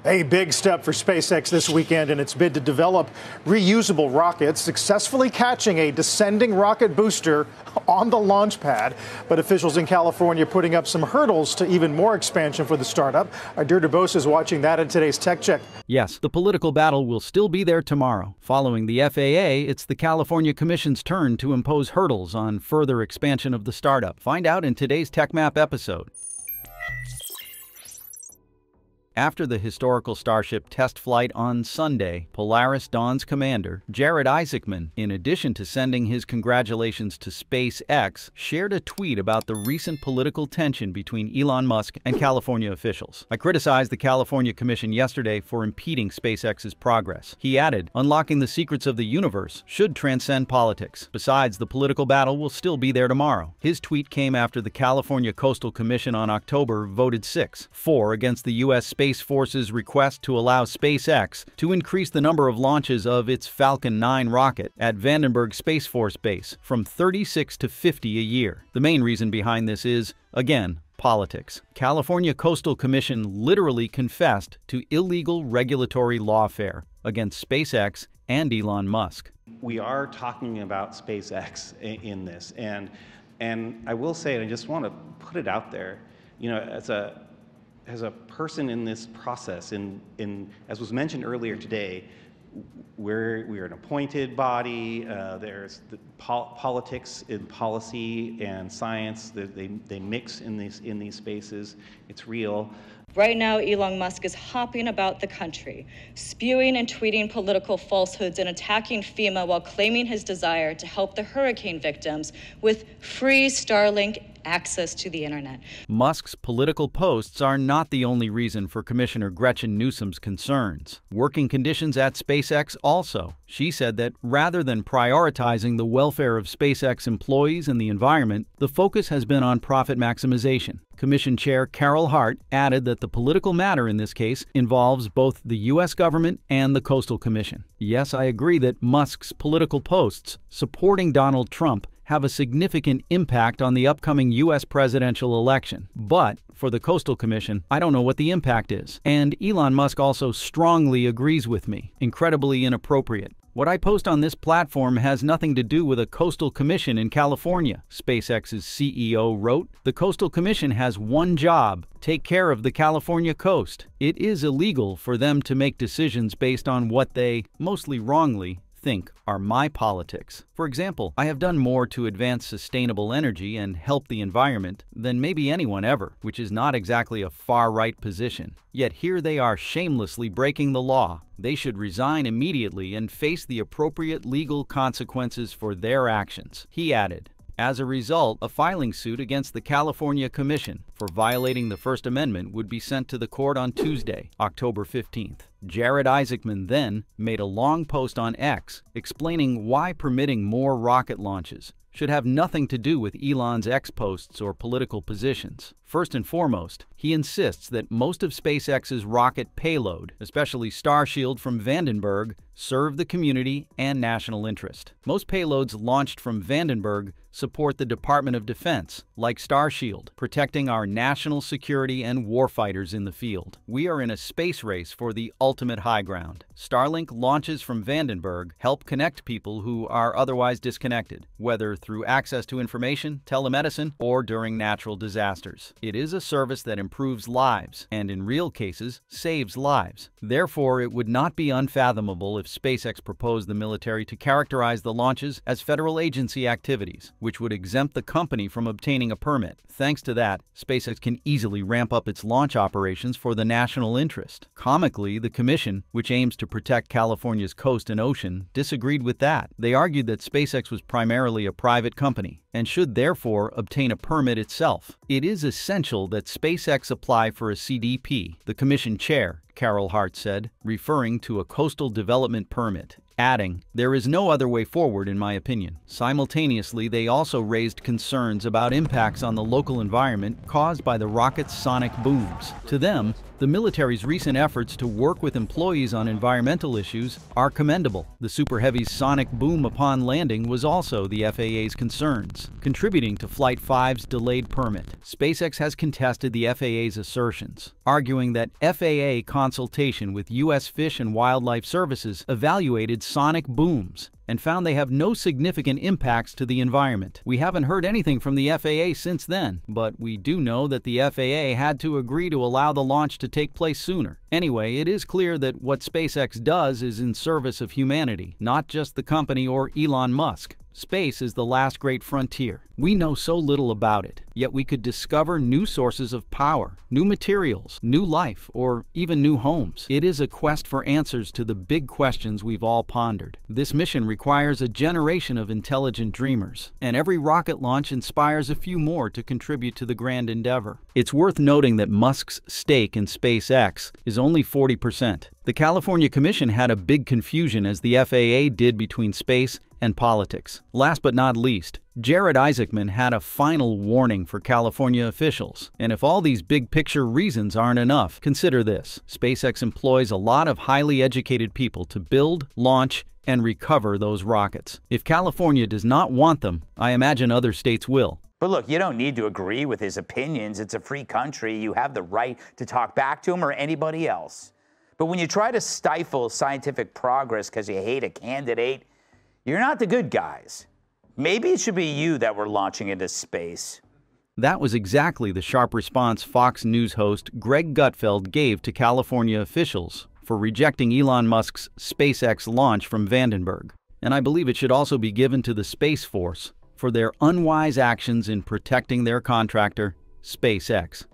A big step for SpaceX this weekend in its bid to develop reusable rockets, successfully catching a descending rocket booster on the launch pad. But officials in California putting up some hurdles to even more expansion for the startup. Adair DeBose is watching that in today's Tech Check. Yes, the political battle will still be there tomorrow. Following the FAA, it's the California Commission's turn to impose hurdles on further expansion of the startup. Find out in today's Techmap episode. After the historical Starship test flight on Sunday, Polaris Dawn's commander, Isaacman, in addition to sending his congratulations to SpaceX, shared a tweet about the recent political tension between Elon Musk and California officials. "I criticized the California Commission yesterday for impeding SpaceX's progress." He added, "Unlocking the secrets of the universe should transcend politics. Besides, the political battle will still be there tomorrow." His tweet came after the California Coastal Commission on October voted 6-4 against the U.S. Space Force's request to allow SpaceX to increase the number of launches of its Falcon 9 rocket at Vandenberg Space Force Base from 36 to 50 a year. The main reason behind this is, again, politics. California Coastal Commission literally confessed to illegal regulatory lawfare against SpaceX and Elon Musk. We are talking about SpaceX in this, and I will say, and I just want to put it out there, as a person in this process, as was mentioned earlier today, we're an appointed body. There's the politics and policy and science. They mix in these spaces. It's real. Right now, Elon Musk is hopping about the country, spewing and tweeting political falsehoods and attacking FEMA while claiming his desire to help the hurricane victims with free Starlink access to the internet. Musk's political posts are not the only reason for Commissioner Gretchen Newsom's concerns. Working conditions at SpaceX also. She said that rather than prioritizing the welfare of SpaceX employees and the environment, the focus has been on profit maximization. Commission Chair Carol Hart added that the political matter in this case involves both the U.S. government and the Coastal Commission. Yes, I agree that Musk's political posts supporting Donald Trump have a significant impact on the upcoming U.S. presidential election. But for the Coastal Commission, I don't know what the impact is. And Elon Musk also strongly agrees with me. Incredibly inappropriate. What I post on this platform has nothing to do with a Coastal Commission in California, SpaceX's CEO wrote. The Coastal Commission has one job: take care of the California coast. It is illegal for them to make decisions based on what they, mostly wrongly, think are my politics. For example, I have done more to advance sustainable energy and help the environment than maybe anyone ever, which is not exactly a far-right position. Yet here they are shamelessly breaking the law. They should resign immediately and face the appropriate legal consequences for their actions, he added. As a result, a filing suit against the California Commission for violating the First Amendment would be sent to the court on Tuesday, October 15th. Isaacman then made a long post on X explaining why permitting more rocket launches should have nothing to do with Elon's X posts or political positions. First and foremost, he insists that most of SpaceX's rocket payload, especially Starship from Vandenberg, serve the community and national interest. Most payloads launched from Vandenberg support the Department of Defense, like Starship, protecting our national security and warfighters in the field. We are in a space race for the ultimate high ground. Starlink launches from Vandenberg help connect people who are otherwise disconnected, whether through access to information, telemedicine, or during natural disasters. It is a service that improves lives, and in real cases, saves lives. Therefore, it would not be unfathomable if SpaceX proposed the military to characterize the launches as federal agency activities, which would exempt the company from obtaining a permit. Thanks to that, SpaceX can easily ramp up its launch operations for the national interest. Comically, the Commission, which aims to protect California's coast and ocean, disagreed with that. They argued that SpaceX was primarily a private company and should therefore obtain a permit itself. It is essential that SpaceX apply for a CDP, the Commission chair, Carol Hart said, referring to a coastal development permit, adding, "There is no other way forward in my opinion." Simultaneously, they also raised concerns about impacts on the local environment caused by the rocket's sonic booms. To them, the military's recent efforts to work with employees on environmental issues are commendable. The Super Heavy's sonic boom upon landing was also the FAA's concerns, contributing to Flight 5's delayed permit. SpaceX has contested the FAA's assertions, arguing that FAA consultation with U.S. Fish and Wildlife Services evaluated sonic booms and found they have no significant impacts to the environment. We haven't heard anything from the FAA since then, but we do know that the FAA had to agree to allow the launch to take place sooner. Anyway, it is clear that what SpaceX does is in service of humanity, not just the company or Elon Musk. Space is the last great frontier. We know so little about it, yet we could discover new sources of power, new materials, new life, or even new homes. It is a quest for answers to the big questions we've all pondered. This mission requires a generation of intelligent dreamers, and every rocket launch inspires a few more to contribute to the grand endeavor. It's worth noting that Musk's stake in SpaceX is only 40%. The California Commission had a big confusion, as the FAA did, between space and politics. Last but not least, Jared Isaacman had a final warning for California officials. And if all these big picture reasons aren't enough, consider this. SpaceX employs a lot of highly educated people to build, launch, and recover those rockets. If California does not want them, I imagine other states will. But look, you don't need to agree with his opinions. It's a free country. You have the right to talk back to him or anybody else. But when you try to stifle scientific progress because you hate a candidate, you're not the good guys. Maybe it should be you that we're launching into space. That was exactly the sharp response Fox News host Greg Gutfeld gave to California officials for rejecting Elon Musk's SpaceX launch from Vandenberg. And I believe it should also be given to the Space Force for their unwise actions in protecting their contractor, SpaceX.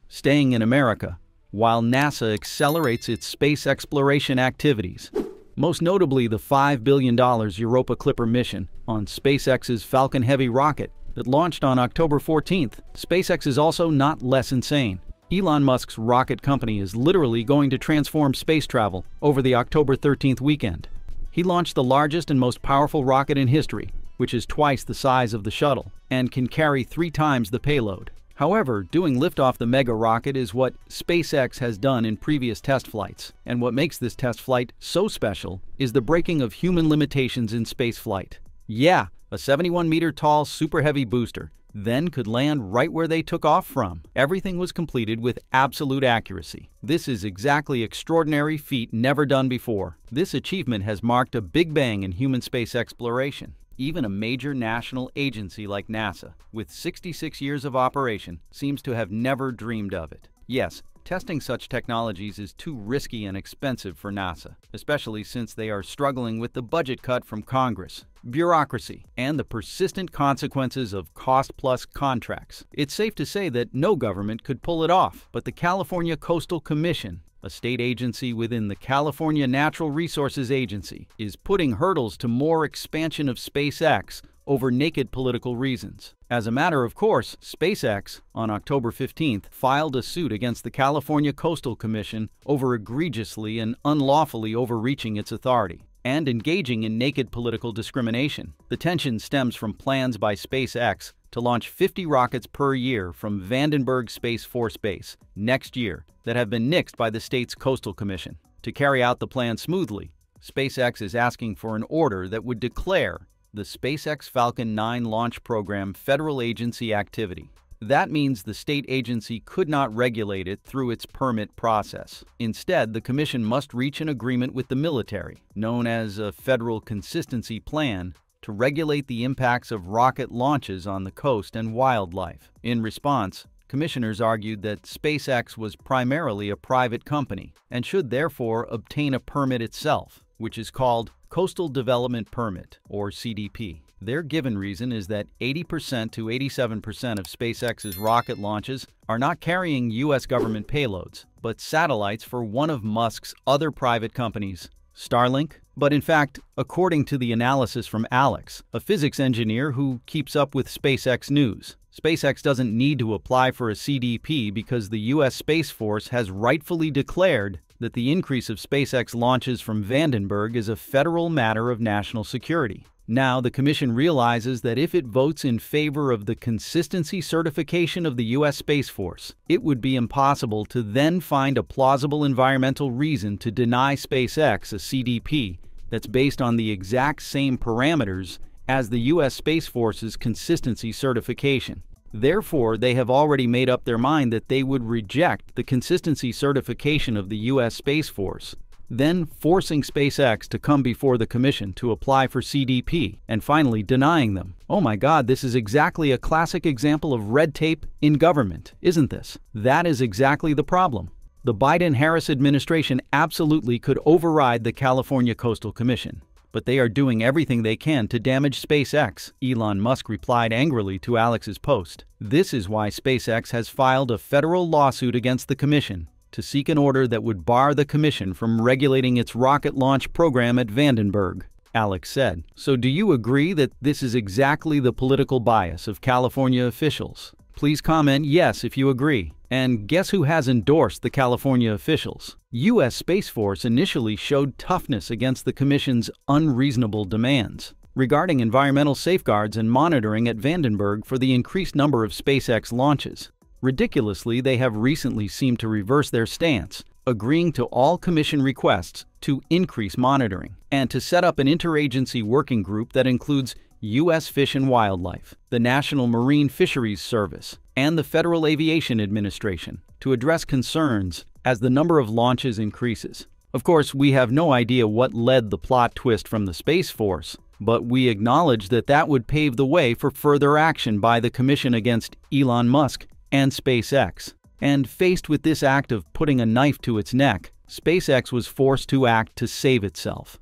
Staying in America, while NASA accelerates its space exploration activities, most notably the $5 billion Europa Clipper mission on SpaceX's Falcon Heavy rocket that launched on October 14th, SpaceX is also not less insane. Elon Musk's rocket company is literally going to transform space travel over the October 13th weekend. He launched the largest and most powerful rocket in history, which is twice the size of the shuttle, and can carry 3 times the payload. However, doing liftoff the mega rocket is what SpaceX has done in previous test flights, and what makes this test flight so special is the breaking of human limitations in spaceflight. Yeah, a 71-meter-tall super heavy booster then could land right where they took off from. Everything was completed with absolute accuracy. This is exactly extraordinary feat never done before. This achievement has marked a big bang in human space exploration. Even a major national agency like NASA, with 66 years of operation, seems to have never dreamed of it. Yes, testing such technologies is too risky and expensive for NASA, especially since they are struggling with the budget cut from Congress, bureaucracy, and the persistent consequences of cost-plus contracts. It's safe to say that no government could pull it off, but the California Coastal Commission, a state agency within the California Natural Resources Agency, is putting hurdles to more expansion of SpaceX over naked political reasons. As a matter of course, SpaceX, on October 15th, filed a suit against the California Coastal Commission over egregiously and unlawfully overreaching its authority and engaging in naked political discrimination. The tension stems from plans by SpaceX to launch 50 rockets per year from Vandenberg Space Force Base next year that have been nixed by the state's Coastal Commission. To carry out the plan smoothly, SpaceX is asking for an order that would declare the SpaceX Falcon 9 launch program federal agency activity. That means the state agency could not regulate it through its permit process. Instead, the commission must reach an agreement with the military, known as a Federal Consistency Plan, to regulate the impacts of rocket launches on the coast and wildlife. In response, commissioners argued that SpaceX was primarily a private company and should therefore obtain a permit itself, which is called Coastal Development Permit, or CDP. Their given reason is that 80% to 87% of SpaceX's rocket launches are not carrying U.S. government payloads, but satellites for one of Musk's other private companies, Starlink. But in fact, according to the analysis from Alex, a physics engineer who keeps up with SpaceX news, SpaceX doesn't need to apply for a CDP because the U.S. Space Force has rightfully declared that the increase of SpaceX launches from Vandenberg is a federal matter of national security. Now, the Commission realizes that if it votes in favor of the consistency certification of the U.S. Space Force, it would be impossible to then find a plausible environmental reason to deny SpaceX a CDP that's based on the exact same parameters as the U.S. Space Force's consistency certification. Therefore, they have already made up their mind that they would reject the consistency certification of the U.S. Space Force, then forcing SpaceX to come before the Commission to apply for CDP, and finally denying them. Oh my God, this is exactly a classic example of red tape in government, isn't this? That is exactly the problem. The Biden-Harris administration absolutely could override the California Coastal Commission, but they are doing everything they can to damage SpaceX, Elon Musk replied angrily to Alex's post. This is why SpaceX has filed a federal lawsuit against the Commission to seek an order that would bar the Commission from regulating its rocket launch program at Vandenberg, Alex said. So do you agree that this is exactly the political bias of California officials? Please comment yes if you agree. And guess who has endorsed the California officials? U.S. Space Force initially showed toughness against the Commission's unreasonable demands regarding environmental safeguards and monitoring at Vandenberg for the increased number of SpaceX launches. Ridiculously, they have recently seemed to reverse their stance, agreeing to all Commission requests to increase monitoring and to set up an interagency working group that includes U.S. Fish and Wildlife, the National Marine Fisheries Service, and the Federal Aviation Administration to address concerns as the number of launches increases. Of course, we have no idea what led the plot twist from the Space Force, but we acknowledge that that would pave the way for further action by the Commission against Elon Musk and SpaceX. And faced with this act of putting a knife to its neck, SpaceX was forced to act to save itself.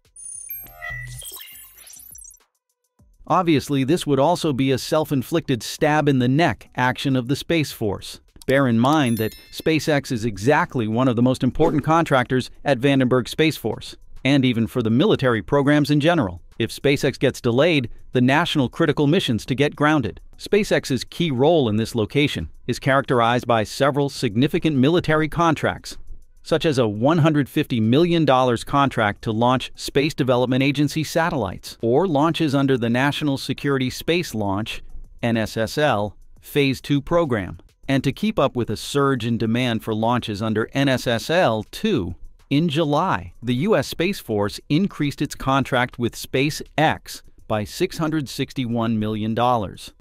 Obviously, this would also be a self-inflicted stab in the neck action of the Space Force. Bear in mind that SpaceX is exactly one of the most important contractors at Vandenberg Space Force, and even for the military programs in general. If SpaceX gets delayed, the national critical missions to get grounded. SpaceX's key role in this location is characterized by several significant military contracts, such as a $150 million contract to launch Space Development Agency satellites, or launches under the National Security Space Launch (NSSL) Phase 2 program. And to keep up with a surge in demand for launches under NSSL-2, in July, the U.S. Space Force increased its contract with SpaceX by $661 million,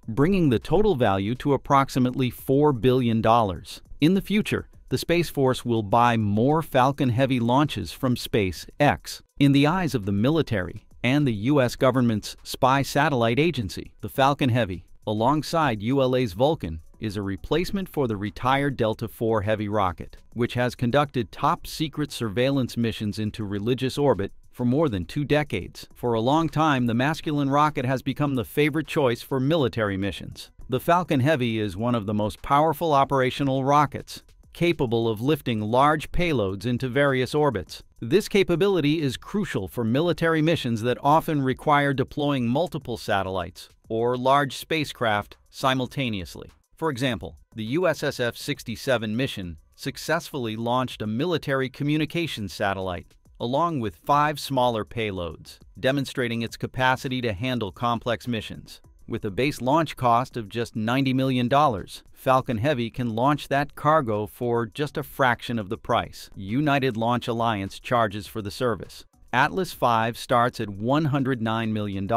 bringing the total value to approximately $4 billion. In the future, the Space Force will buy more Falcon Heavy launches from SpaceX. In the eyes of the military and the U.S. government's spy satellite agency, the Falcon Heavy, alongside ULA's Vulcan, is a replacement for the retired Delta IV Heavy rocket, which has conducted top-secret surveillance missions into religious orbit for more than 2 decades. For a long time, the masculine rocket has become the favorite choice for military missions. The Falcon Heavy is one of the most powerful operational rockets, capable of lifting large payloads into various orbits. This capability is crucial for military missions that often require deploying multiple satellites or large spacecraft simultaneously. For example, the USSF-67 mission successfully launched a military communications satellite, along with 5 smaller payloads, demonstrating its capacity to handle complex missions. With a base launch cost of just $90 million, Falcon Heavy can launch that cargo for just a fraction of the price United Launch Alliance charges for the service. Atlas V starts at $109 million,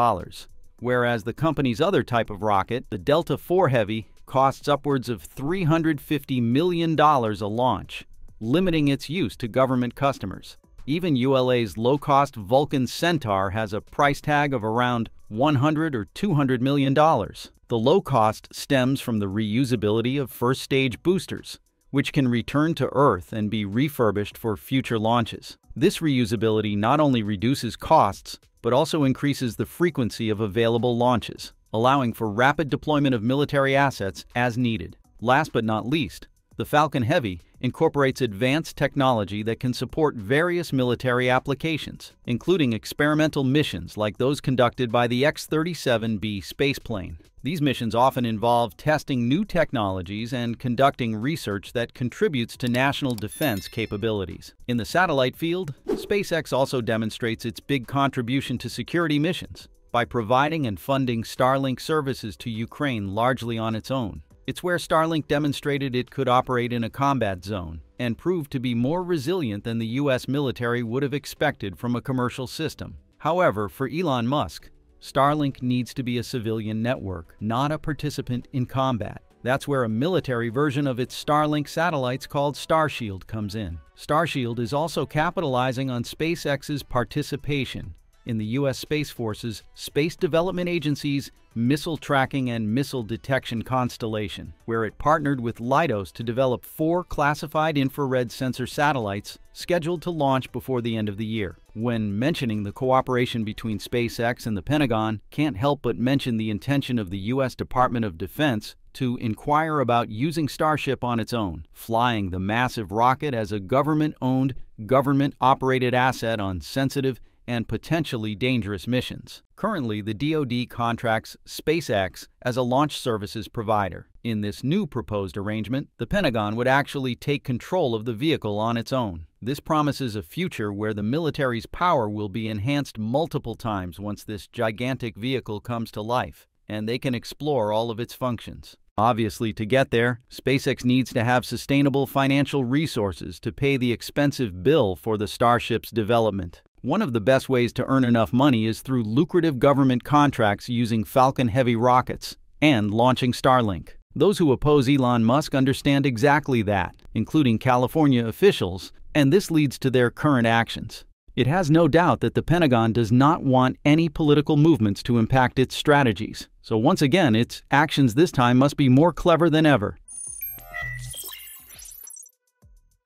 whereas the company's other type of rocket, the Delta IV Heavy, costs upwards of $350 million a launch, limiting its use to government customers. Even ULA's low-cost Vulcan Centaur has a price tag of around $100 or $200 million. The low cost stems from the reusability of first-stage boosters, which can return to Earth and be refurbished for future launches. This reusability not only reduces costs, but also increases the frequency of available launches, allowing for rapid deployment of military assets as needed. Last but not least, The Falcon Heavy incorporates advanced technology that can support various military applications, including experimental missions like those conducted by the X-37B spaceplane. These missions often involve testing new technologies and conducting research that contributes to national defense capabilities. In the satellite field, SpaceX also demonstrates its big contribution to security missions by providing and funding Starlink services to Ukraine largely on its own. It's where Starlink demonstrated it could operate in a combat zone and proved to be more resilient than the U.S. military would have expected from a commercial system. However, for Elon Musk, Starlink needs to be a civilian network, not a participant in combat. That's where a military version of its Starlink satellites called Starshield comes in. Starshield is also capitalizing on SpaceX's participation in the U.S. Space Force's Space Development Agency's Missile Tracking and Missile Detection constellation, where it partnered with Leidos to develop 4 classified infrared sensor satellites scheduled to launch before the end of the year. When mentioning the cooperation between SpaceX and the Pentagon, can't help but mention the intention of the U.S. Department of Defense to inquire about using Starship on its own, flying the massive rocket as a government-owned, government-operated asset on sensitive and potentially dangerous missions. Currently, the DoD contracts SpaceX as a launch services provider. In this new proposed arrangement, the Pentagon would actually take control of the vehicle on its own. This promises a future where the military's power will be enhanced multiple times once this gigantic vehicle comes to life, and they can explore all of its functions. Obviously, to get there, SpaceX needs to have sustainable financial resources to pay the expensive bill for the Starship's development. One of the best ways to earn enough money is through lucrative government contracts using Falcon Heavy rockets and launching Starlink. Those who oppose Elon Musk understand exactly that, including California officials, and this leads to their current actions. It has no doubt that the Pentagon does not want any political movements to impact its strategies. So once again, its actions this time must be more clever than ever.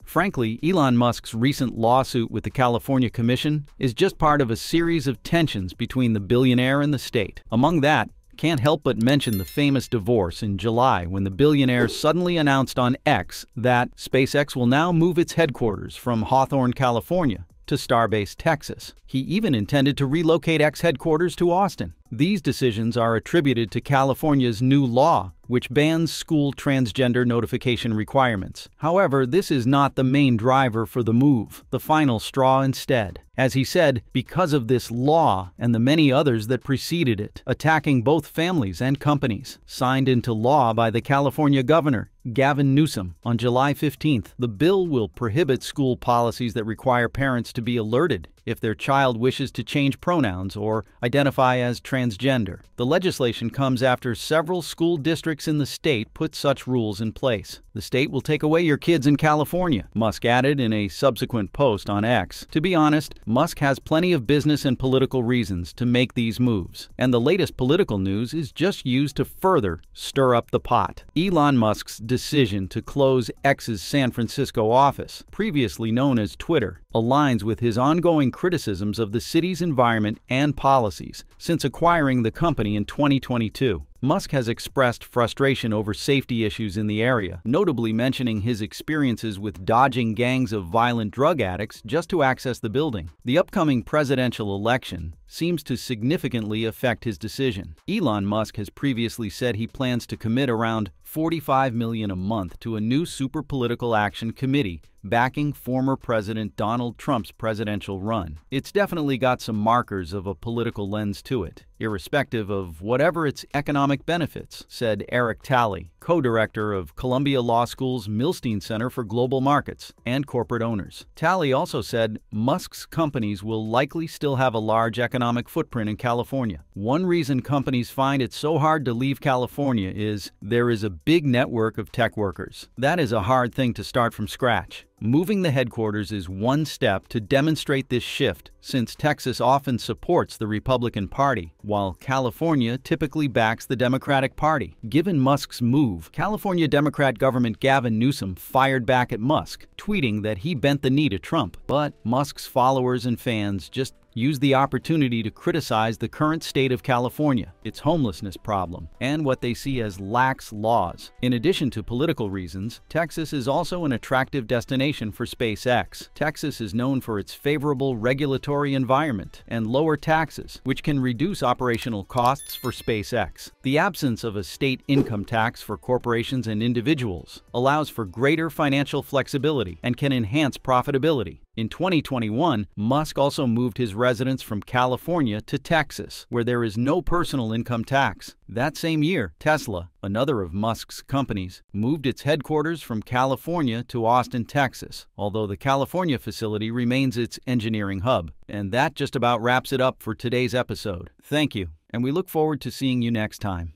Frankly, Elon Musk's recent lawsuit with the California Commission is just part of a series of tensions between the billionaire and the state. Among that, can't help but mention the famous divorce in July when the billionaire suddenly announced on X that SpaceX will now move its headquarters from Hawthorne, California to Starbase, Texas. He even intended to relocate X headquarters to Austin. These decisions are attributed to California's new law, which bans school transgender notification requirements. However, this is not the main driver for the move, the final straw instead. As he said, because of this law and the many others that preceded it, attacking both families and companies, signed into law by the California governor, Gavin Newsom, on July 15th, the bill will prohibit school policies that require parents to be alerted if their child wishes to change pronouns or identify as transgender. The legislation comes after several school districts in the state put such rules in place. The state will take away your kids in California, Musk added in a subsequent post on X. To be honest, Musk has plenty of business and political reasons to make these moves, and the latest political news is just used to further stir up the pot. Elon Musk's decision to close X's San Francisco office, previously known as Twitter, aligns with his ongoing criticisms of the city's environment and policies since acquiring the company in 2022. Musk has expressed frustration over safety issues in the area, notably mentioning his experiences with dodging gangs of violent drug addicts just to access the building. The upcoming presidential election seems to significantly affect his decision. Elon Musk has previously said he plans to commit around $45 million a month to a new super political action committee backing former President Donald Trump's presidential run. It's definitely got some markers of a political lens to it, irrespective of whatever its economic benefits, said Eric Talley, co-director of Columbia Law School's Milstein Center for Global Markets and Corporate Owners. Talley also said Musk's companies will likely still have a large economic footprint in California. One reason companies find it so hard to leave California is there is a big network of tech workers. That is a hard thing to start from scratch. Moving the headquarters is one step to demonstrate this shift, since Texas often supports the Republican Party, while California typically backs the Democratic Party. Given Musk's move, California Democrat Governor Gavin Newsom fired back at Musk, tweeting that he bent the knee to Trump. But Musk's followers and fans just used the opportunity to criticize the current state of California, its homelessness problem, and what they see as lax laws. In addition to political reasons, Texas is also an attractive destination for SpaceX. Texas is known for its favorable regulatory environment and lower taxes, which can reduce operational costs for SpaceX. The absence of a state income tax for corporations and individuals allows for greater financial flexibility and can enhance profitability. In 2021, Musk also moved his residence from California to Texas, where there is no personal income tax. That same year, Tesla, another of Musk's companies, moved its headquarters from California to Austin, Texas, although the California facility remains its engineering hub. And that just about wraps it up for today's episode. Thank you, and we look forward to seeing you next time.